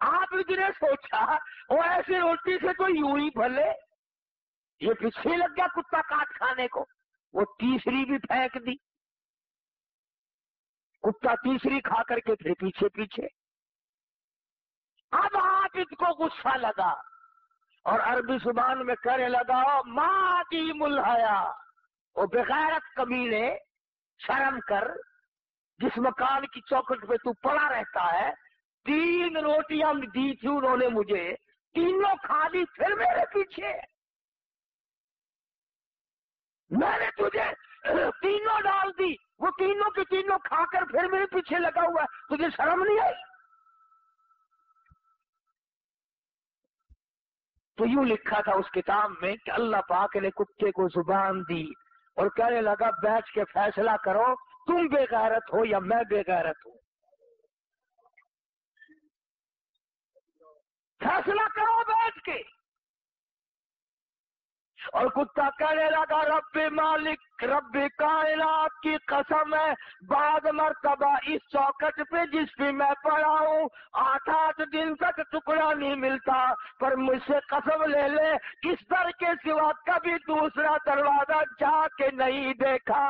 عابد نے سوچا وہ ایسی روٹی سے تو یوں ہی پھلے، یہ پیچھے لگ گیا کتا کاٹ کھانے کو، وہ تیسری بھی پھینک دی، کتا تیسری کھا کر کے پھر پیچھے پیچھے۔ اب عابد کو غصہ لگا اور عربی زبان میں کہنے لگا ماں کی ملحیا، وہ بغیرت کمینے، شرم کر، جس مکان کی چوکھٹ پہ تو پڑا رہتا ہے، 3 روٹیاں دی تھی انہوں نے مجھے، تینوں کھا لی، پھر میرے پیچھے، میں نے تجھے تینوں ڈال دی، وہ تینوں کی تینوں کھا کر پھر میرے پیچھے لگا ہوا ہے، تجھے شرم نہیں آئی؟ تو یوں لکھا تھا اس کتاب میں کہ اللہ پاک نے کتے کو زبان دی اور کہنے لگا بیٹھ کے فیصلہ کرو، تم بے غیرت ہو یا میں بے غیرت ہوں، فیصلہ کرو بیٹھ کے۔ اور کتا کہنے لگا رب مالک، رب کائنات کی قسم ہے، بعد مرتبہ اس چوکٹ پہ جس پہ میں پڑا ہوں 8 دن تک ٹکڑا نہیں ملتا، پر مجھ سے قسم لے لے اس در کے سوا کبھی دوسرا دروازہ جا کے نہیں دیکھا،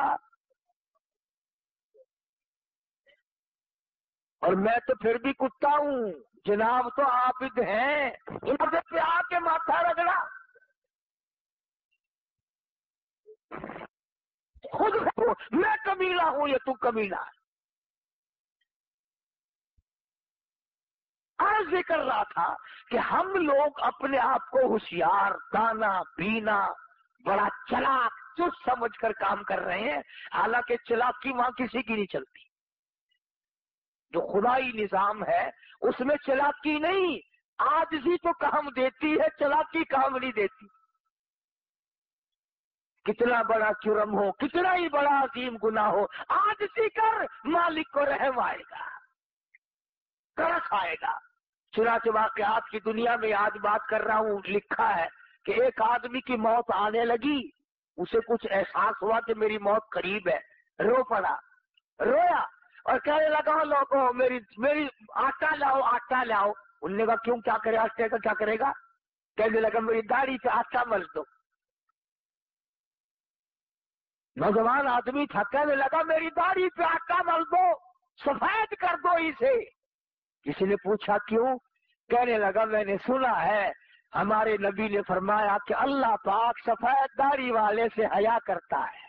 اور میں تو پھر بھی کتا ہوں، جناب تو عابد ہیں، انہوں پہ آ کے ماتھا رگڑا، خود میں کمیلا ہوں یا تو کمیلا ہے۔ آج ذکر رہا تھا کہ ہم لوگ اپنے آپ کو ہوشیار، دانا، بینا، بڑا چلاک، چست سمجھ کر کام کر رہے ہیں، حالانکہ چلاکی وہاں کسی کی نہیں چلتی۔ جو خدائی نظام ہے اس میں چلاکی نہیں، عاجزی تو کام دیتی ہے، چلاکی کام نہیں دیتی۔ کتنا بڑا جرم ہو، کتنا ہی بڑا عظیم گناہ ہو، عاجزی کر، مالک کو رحم آئے گا، ترس آئے گا۔ چنانچہ واقعات کی دنیا میں آج بات کر رہا ہوں، لکھا ہے کہ ایک آدمی کی موت آنے لگی، اسے کچھ احساس ہوا کہ میری موت قریب ہے، رو پڑا، رویا اور کہنے لگا لوگوں میری آٹا لاؤ، آٹا لاؤ۔ انہوں نے کہا کیوں، کیا کرے آٹے کا، کیا کرے گا؟ کہنے لگا میری داڑھی پہ آٹا مل دو۔ نوجوان آدمی تھا، کہنے لگا میری داڑھی پہ آٹا مل دو، سفید کر دو اسے۔ کسی نے پوچھا کیوں؟ کہنے لگا میں نے سنا ہے ہمارے نبی نے فرمایا کہ اللہ پاک سفید داڑھی والے سے حیا کرتا ہے،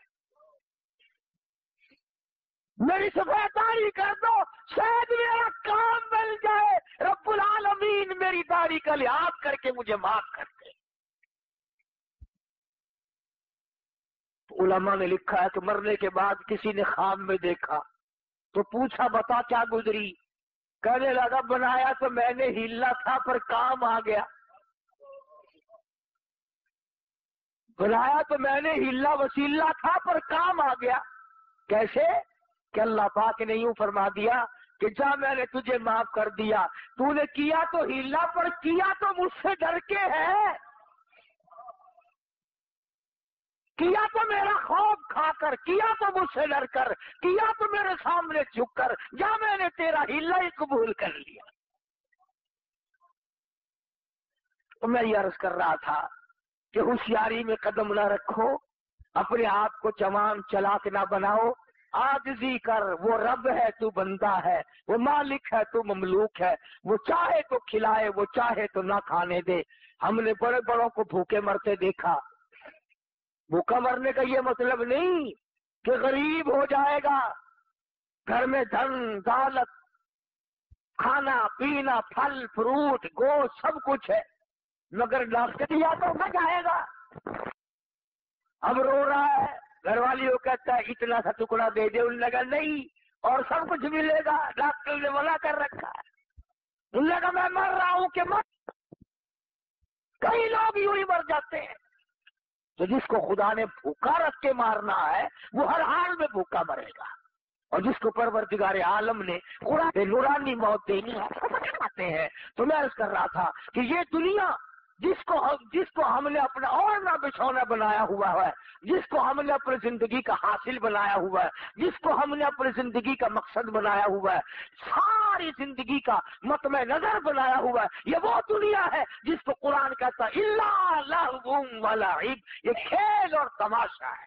میری سفید داڑھی کر دو، شاید میرا کام مل جائے، رب العالمین میری داڑھی کا لحاظ کر کے مجھے معاف کر دے۔ علماء نے لکھا ہے کہ مرنے کے بعد کسی نے خواب میں دیکھا تو پوچھا بتا کیا گزری؟ کہنے لگا بنایا تو میں نے ہیلا تھا پر کام آ گیا، بنایا تو میں نے ہیلا وسیلہ تھا پر کام آ گیا۔ کیسے؟ کہ اللہ پاک نے یوں فرما دیا کہ جا میں نے تجھے معاف کر دیا، تو نے کیا تو ہیلا پر کیا تو مجھ سے ڈر کے ہے، کیا تو میرا خوف کھا کر، کیا تو مجھ سے ڈر کر، کیا تو میرے سامنے جھک کر، یا میں نے تیرا ہیلا ہی قبول کر لیا۔ تو میں یہ عرض کر رہا تھا کہ ہوشیاری میں قدم نہ رکھو، اپنے آپ کو جوان چلاک نہ بناؤ، عاجزی کر، وہ رب ہے تو بندہ ہے، وہ مالک ہے تو مملوک ہے، وہ چاہے تو کھلائے، وہ چاہے تو نہ کھانے دے۔ ہم نے بڑے بڑوں کو بھوکے مرتے دیکھا، بھوکا مرنے کا یہ مطلب نہیں کہ غریب ہو جائے گا، گھر میں دھن دولت، کھانا پینا، پھل فروٹ، گوشت سب کچھ ہے، مگر ڈاکٹر یا تو نہ جائے گا۔ اب رو رہا ہے، گھر والی وہ کہتا ہے اتنا سا ٹکڑا دے دے، انہوں نے کہا نہیں اور سب کچھ ملے گا، ڈاکٹر نے منع کر رکھا ہے۔ انہوں نے کہا میں مر رہا ہوں کہ مر، کئی لوگ یوں ہی مر جاتے ہیں۔ تو جس کو خدا نے بھوکا رکھ کے مارنا ہے وہ ہر حال میں بھوکا مرے گا، اور جس کو پروردگار عالم نے قرآن نورانی موت دینی ہے ہیں۔ تو میں عرض کر رہا تھا کہ یہ دنیا جس کو ہم نے اپنا اوڑھنا بچھونا بنایا ہوا ہے، جس کو ہم نے اپنی زندگی کا حاصل بنایا ہوا ہے، جس کو ہم نے اپنی زندگی کا مقصد بنایا ہوا ہے، ساری زندگی کا مطمع نظر بنایا ہوا ہے، یہ وہ دنیا ہے جس کو قرآن کہتا ہے الا لہو و لعب، یہ کھیل اور تماشا ہے،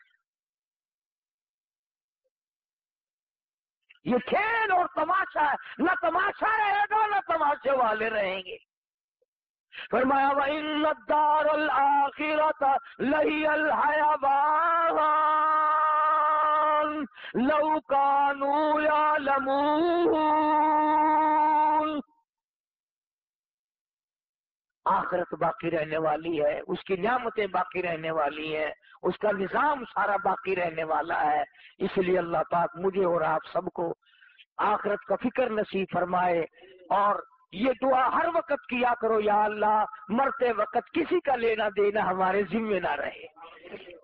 یہ کھیل اور تماشا ہے، نہ تماشا رہے گا نہ تماشے والے رہیں گے۔ فرمایا وَإِنَّ الدَّارَ الْآخِرَةَ لَهِيَ الْحَيَوَانُ لَوْ كَانُوا يَعْلَمُونَ، آخرت باقی رہنے والی ہے، اس کی نعمتیں باقی رہنے والی ہیں، اس کا نظام سارا باقی رہنے والا ہے، اس لیے اللہ پاک مجھے اور آپ سب کو آخرت کا فکر نصیب فرمائے، اور یہ دعا ہر وقت کیا کرو، یا اللہ مرتے وقت کسی کا لینا دینا ہمارے ذمہ نہ رہے،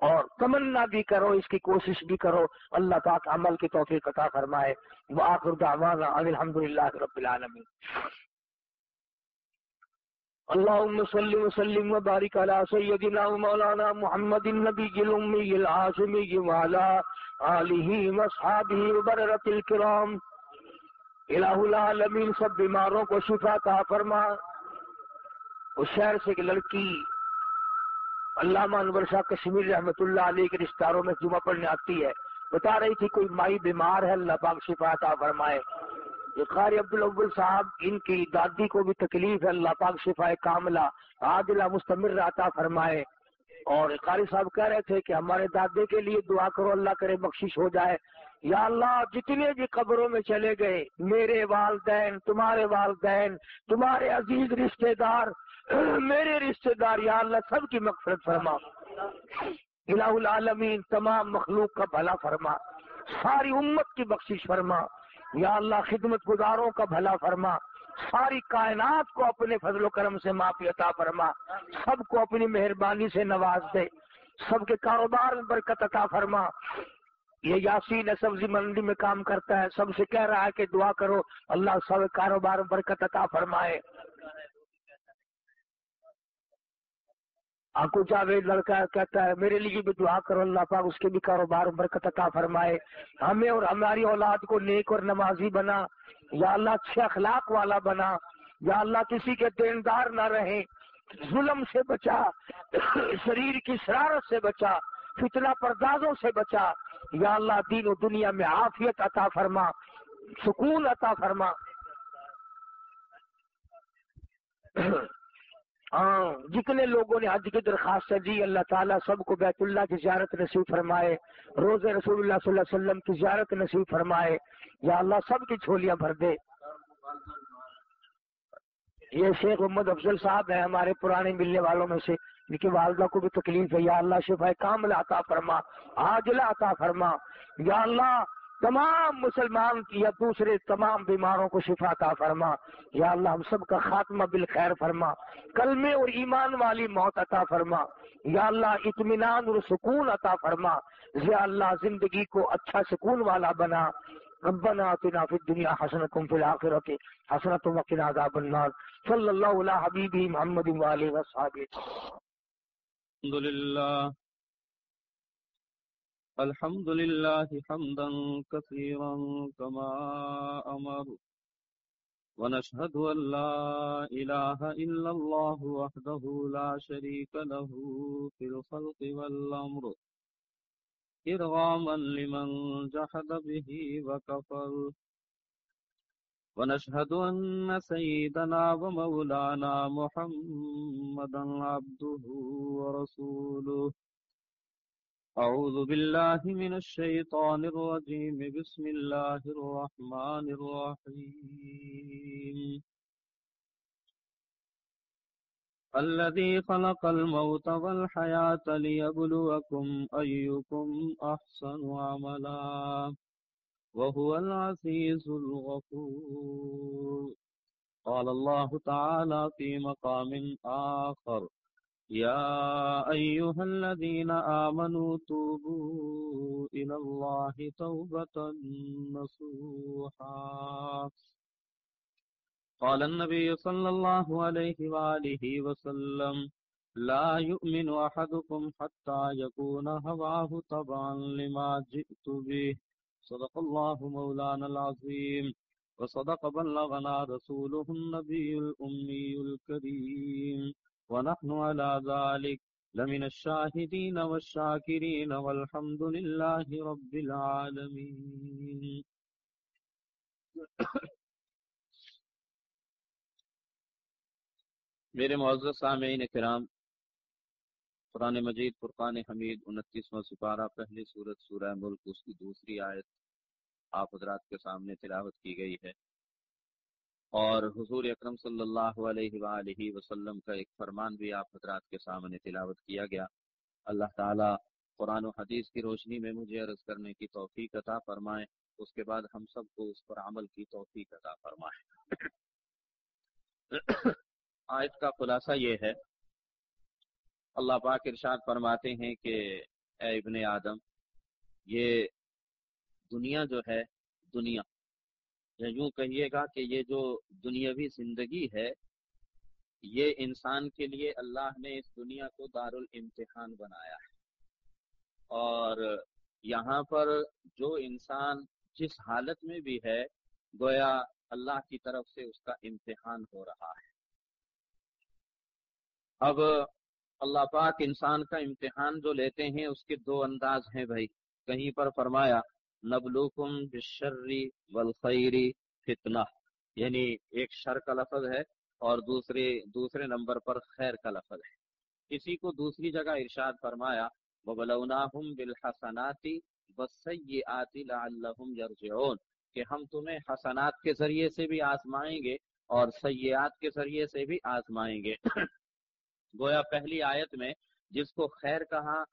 اور تمنا بھی کرو، اس کی کوشش بھی کرو، اللہ پاک عمل کی توفیق عطا فرمائے۔ وآخر دعوانا ان الحمدللہ رب العالمین۔ اللهم صل وسلم وبارك على سيدنا ومولانا محمد النبي الأمي العاصمي وعلى آله وأصحابه وبررة الكرام۔ الہ العالمین سب بیماروں کو شفا عطا فرما۔ اس شہر سے ایک لڑکی علامہ انور شاہ کشمیر رحمۃ اللہ علیہ کے رشتہ داروں میں جمعہ پڑھنے آتی ہے، بتا رہی تھی کوئی مائی بیمار ہے، اللہ پاک شفا عطا فرمائے۔ یہ قاری عبدالاول صاحب، ان کی دادی کو بھی تکلیف ہے، اللہ پاک شفا کاملہ عاجلہ مستمر عطا فرمائے۔ اور قاری صاحب کہہ رہے تھے کہ ہمارے دادے کے لیے دعا کرو، اللہ کرے بخشش ہو جائے۔ یا اللہ جتنے بھی قبروں میں چلے گئے، میرے والدین، تمہارے والدین، تمہارے عزیز رشتہ دار، میرے رشتہ دار، یا اللہ سب کی مغفرت فرما۔ الہ العالمین تمام مخلوق کا بھلا فرما، ساری امت کی بخشش فرما۔ یا اللہ خدمت گزاروں کا بھلا فرما، ساری کائنات کو اپنے فضل و کرم سے معافی عطا فرما، سب کو اپنی مہربانی سے نواز دے، سب کے کاروبار میں برکت عطا فرما۔ یہ یاسین سبزی منڈی میں کام کرتا ہے، سب سے کہہ رہا ہے کہ دعا کرو، اللہ سب کاروبار میں برکت عطا فرمائے۔ آنکو جاوید لڑکا کہتا ہے میرے لیے بھی دعا کرو، اللہ پاک اس کے بھی کاروبار میں برکت عطا فرمائے، ہمیں اور ہماری اولاد کو نیک اور نمازی بنا، یا اللہ اچھے اخلاق والا بنا، یا اللہ کسی کے دیندار نہ رہے، ظلم سے بچا، شریر کی شرارت سے بچا، فتنہ پردازوں سے بچا، یا اللہ دین و دنیا میں عافیت عطا فرما، سکون عطا فرما۔ جتنے لوگوں نے حج کی درخواست دی، اللہ تعالیٰ سب کو بیت اللہ کی زیارت نصیب فرمائے، روز رسول اللہ صلی اللہ علیہ وسلم کی زیارت نصیب فرمائے، یا اللہ سب کی جھولیاں بھر دے۔ یہ شیخ محمد افضل صاحب ہیں ہمارے پرانے ملنے والوں میں سے، ان کی والدہ کو بھی تکلیف ہے، یا اللہ شفا کاملہ عطا فرما، عاجلہ عطا فرما۔ یا اللہ تمام مسلمان کی یا دوسرے تمام بیماروں کو شفا عطا فرما۔ یا اللہ ہم سب کا خاتمہ بالخیر فرما، کلمے اور ایمان والی موت عطا فرما۔ یا اللہ اطمینان اور سکون عطا فرما۔ یا اللہ زندگی کو اچھا سکون والا بنا۔ ربنا آتنا فی الدنیا حسنۃ وفی الآخرۃ حسنۃ وقنا عذاب النار۔ صلی اللہ علی حبیبہ محمد وآلہ وصحبہ۔ الحمد لله حمدا كثيرا كما أمر، ونشهد أن لا إله إلا الله وحده لا شريك له في الخلق والأمر، إرغاما لمن جحد به وكفر، ونشهد أن سيدنا ومولانا محمدا عبده ورسوله۔ أعوذ بالله من الشيطان الرجيم، بسم الله الرحمن الرحيم، الذي خلق الموت والحياة ليبلوكم أيكم أحسن عملا وهو العزيز الغفور۔ قال الله تعالى في مقام آخر، يا أيها الذين آمنوا توبوا إلى الله توبة نصوحا۔ قال النبي صلى الله عليه وآله وسلم، لا يؤمن أحدكم حتى يكون هواه تبعا لما جئت به صدق الله مولانا العظيم وصدق بلغنا رسوله النبي الأمي الكريم ونحن على ذلك لمن الشاهدين والشاكرين والحمد لله رب العالمين. میرے معزز سامعین کرام، قرآن مجید فرقان حمید 29واں سپارہ، پہلی سورت سورہ ملک، اس کی دوسری آیت آپ حضرات کے سامنے تلاوت کی گئی ہے، اور حضور اکرم صلی اللہ علیہ وآلہ وسلم کا ایک فرمان بھی آپ حضرات کے سامنے تلاوت کیا گیا۔ اللہ تعالیٰ قرآن و حدیث کی روشنی میں مجھے عرض کرنے کی توفیق عطا فرمائے، اس کے بعد ہم سب کو اس پر عمل کی توفیق عطا فرمائے۔ آیت کا خلاصہ یہ ہے، اللہ پاک ارشاد فرماتے ہیں کہ اے ابن آدم، یہ دنیا جو ہے، دنیا یا یوں کہیے گا کہ یہ جو دنیاوی زندگی ہے، یہ انسان کے لیے اللہ نے اس دنیا کو دارالامتحان بنایا ہے، اور یہاں پر جو انسان جس حالت میں بھی ہے، گویا اللہ کی طرف سے اس کا امتحان ہو رہا ہے۔ اب اللہ پاک انسان کا امتحان جو لیتے ہیں اس کے دو انداز ہیں بھائی۔ کہیں پر فرمایا نبلوکم بالشر والخیر فتنہ، یعنی ایک شر کا لفظ ہے اور دوسرے نمبر پر خیر کا لفظ ہے۔ اسی کو دوسری جگہ ارشاد فرمایا وَبَلَوْنَاهُمْ بِالْحَسَنَاتِ وَالسَّيِّئَاتِ لَعَلَّهُمْ يَرْجِعُونَ، کہ ہم تمہیں حسنات کے ذریعے سے بھی آزمائیں گے اور سیئات کے ذریعے سے بھی آزمائیں گے۔ گویا پہلی آیت میں جس کو خیر کہا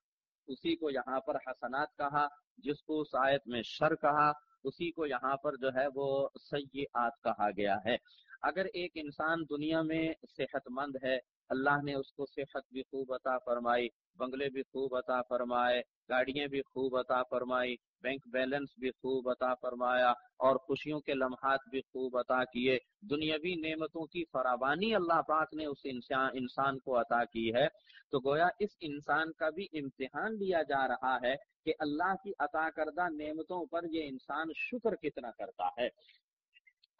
اسی کو یہاں پر حسنات کہا، جس کو اس آیت میں شر کہا اسی کو یہاں پر جو ہے وہ سیئات کہا گیا ہے۔ اگر ایک انسان دنیا میں صحت مند ہے، اللہ نے اس کو صحت بھی خوب عطا فرمائی، بنگلے بھی خوب عطا فرمائے، گاڑیاں بھی خوب عطا فرمائی، بینک بیلنس بھی خوب عطا فرمایا، اور خوشیوں کے لمحات بھی خوب عطا کیے، دنیاوی نعمتوں کی فراوانی اللہ پاک نے اس انسان کو عطا کی ہے، تو گویا اس انسان کا بھی امتحان لیا جا رہا ہے کہ اللہ کی عطا کردہ نعمتوں پر یہ انسان شکر کتنا کرتا ہے۔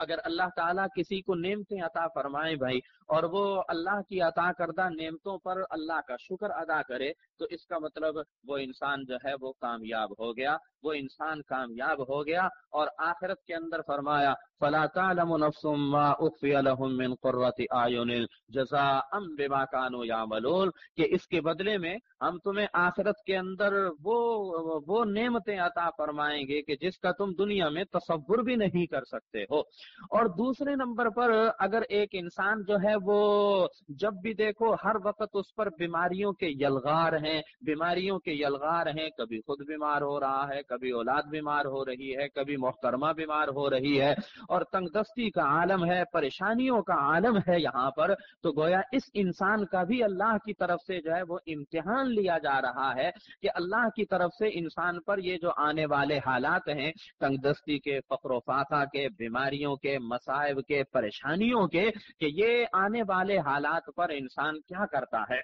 اگر اللہ تعالیٰ کسی کو نعمتیں عطا فرمائے بھائی، اور وہ اللہ کی عطا کردہ نعمتوں پر اللہ کا شکر ادا کرے، تو اس کا مطلب وہ انسان جو ہے وہ کامیاب ہو گیا، وہ انسان کامیاب ہو گیا۔ اور آخرت کے اندر فرمایا فَلَا تَعْلَمُ نَفْسٌ مَّا أُخْفِيَ لَهُم مِّن قُرَّةِ أَعْيُنٍ جَزَاءً بِمَا كَانُوا يَعْمَلُونَ، کہ اس کے بدلے میں ہم تمہیں آخرت کے اندر وہ نعمتیں عطا فرمائیں گے کہ جس کا تم دنیا میں تصور بھی نہیں کر سکتے ہو۔ اور دوسرے نمبر پر اگر ایک انسان جو ہے وہ جب بھی دیکھو ہر وقت اس پر بیماریوں کے یلغار ہیں، کبھی خود بیمار ہو رہا ہے، کبھی اولاد بیمار ہو رہی ہے، کبھی محترمہ بیمار ہو رہی ہے، اور تنگ دستی کا عالم ہے، پریشانیوں کا عالم ہے یہاں پر، تو گویا اس انسان کا بھی اللہ کی طرف سے جو ہے وہ امتحان لیا جا رہا ہے کہ اللہ کی طرف سے انسان پر یہ جو آنے والے حالات ہیں، تنگ دستی کے، فقر و فاقہ کے، بیماریوں کے، مصائب کے، پریشانیوں کے، کہ یہ آنے والے حالات پر انسان کیا کرتا ہے۔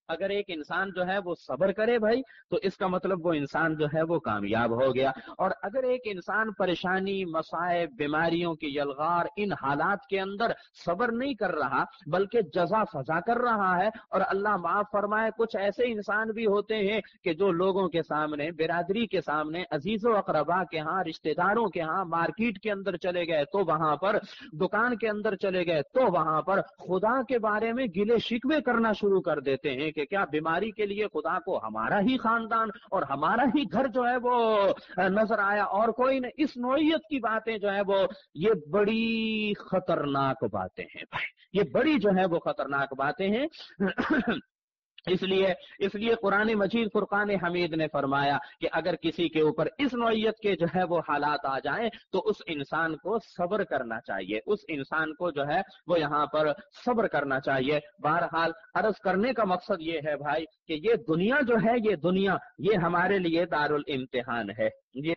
اگر ایک انسان جو ہے وہ صبر کرے بھائی، تو اس کا مطلب وہ انسان جو ہے وہ کامیاب ہو گیا۔ اور اگر ایک انسان پریشانی، مصائب، بیماریوں کی یلغار، ان حالات کے اندر صبر نہیں کر رہا بلکہ جزا فضا کر رہا ہے، اور اللہ معاف فرمائے کچھ ایسے انسان بھی ہوتے ہیں کہ جو لوگوں کے سامنے، برادری کے سامنے، عزیز و اقربا کے ہاں، رشتہ داروں کے ہاں، مارکیٹ کے اندر چلے گئے تو وہاں پر، دکان کے اندر چلے گئے تو وہاں پر خدا کے بارے میں گلے شکوے کرنا شروع کر دیتے ہیں کہ کیا بیماری کے لیے خدا کو ہمارا ہی خاندان اور ہمارا ہی گھر جو ہے وہ نظر آیا اور کوئی نہیں۔ اس نوعیت کی باتیں جو ہے وہ یہ بڑی خطرناک باتیں ہیں بھائی، یہ بڑی جو ہے وہ خطرناک باتیں ہیں۔ اس لیے قرآن مجید فرقان حمید نے فرمایا کہ اگر کسی کے اوپر اس نوعیت کے جو ہے وہ حالات آ جائیں تو اس انسان کو صبر کرنا چاہیے، اس انسان کو جو ہے وہ یہاں پر صبر کرنا چاہیے۔ بہرحال عرض کرنے کا مقصد یہ ہے بھائی کہ یہ دنیا جو ہے، یہ دنیا یہ ہمارے لیے دارالامتحان ہے، یہ